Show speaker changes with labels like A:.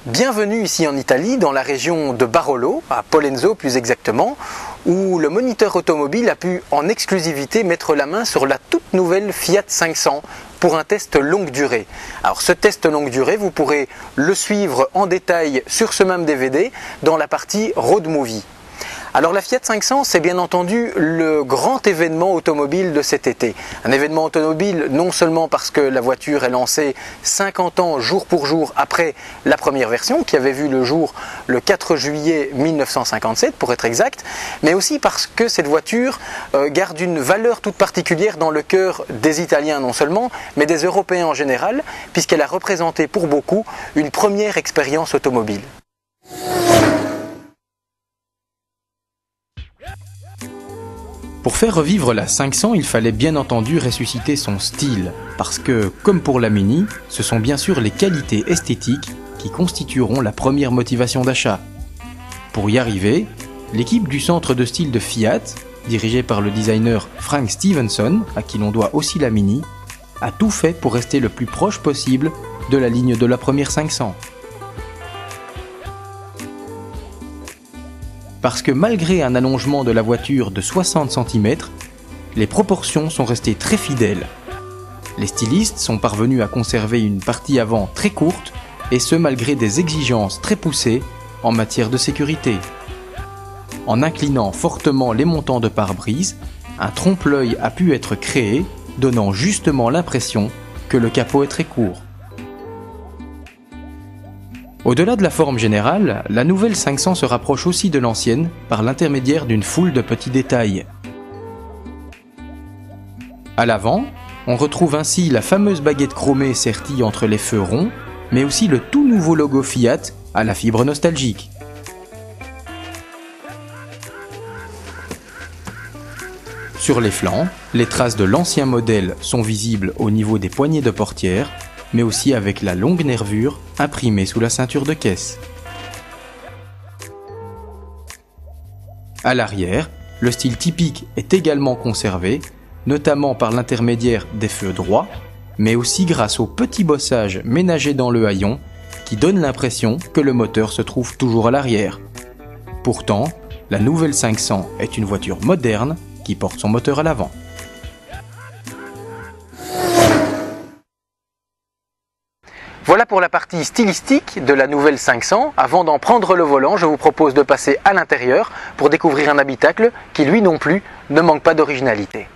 A: Bienvenue ici en Italie, dans la région de Barolo, à Pollenzo plus exactement, où le moniteur automobile a pu en exclusivité mettre la main sur la toute nouvelle Fiat 500 pour un test longue durée. Alors ce test longue durée, vous pourrez le suivre en détail sur ce même DVD dans la partie Road Movie. Alors la Fiat 500, c'est bien entendu le grand événement automobile de cet été. Un événement automobile non seulement parce que la voiture est lancée 50 ans jour pour jour après la première version qui avait vu le jour le 4 juillet 1957 pour être exact, mais aussi parce que cette voiture garde une valeur toute particulière dans le cœur des Italiens non seulement, mais des Européens en général, puisqu'elle a représenté pour beaucoup une première expérience automobile.
B: Pour faire revivre la 500, il fallait bien entendu ressusciter son style, parce que, comme pour la Mini, ce sont bien sûr les qualités esthétiques qui constitueront la première motivation d'achat. Pour y arriver, l'équipe du centre de style de Fiat, dirigée par le designer Frank Stevenson, à qui l'on doit aussi la Mini, a tout fait pour rester le plus proche possible de la ligne de la première 500. Parce que malgré un allongement de la voiture de 60 cm, les proportions sont restées très fidèles. Les stylistes sont parvenus à conserver une partie avant très courte, et ce malgré des exigences très poussées en matière de sécurité. En inclinant fortement les montants de pare-brise, un trompe-l'œil a pu être créé, donnant justement l'impression que le capot est très court. Au-delà de la forme générale, la nouvelle 500 se rapproche aussi de l'ancienne par l'intermédiaire d'une foule de petits détails. À l'avant, on retrouve ainsi la fameuse baguette chromée sertie entre les feux ronds, mais aussi le tout nouveau logo Fiat à la fibre nostalgique. Sur les flancs, les traces de l'ancien modèle sont visibles au niveau des poignées de portière, mais aussi avec la longue nervure imprimée sous la ceinture de caisse. À l'arrière, le style typique est également conservé, notamment par l'intermédiaire des feux droits, mais aussi grâce au petit bossage ménagé dans le haillon qui donne l'impression que le moteur se trouve toujours à l'arrière. Pourtant, la nouvelle 500 est une voiture moderne qui porte son moteur à l'avant.
A: Voilà pour la partie stylistique de la nouvelle 500. Avant d'en prendre le volant, je vous propose de passer à l'intérieur pour découvrir un habitacle qui lui non plus ne manque pas d'originalité.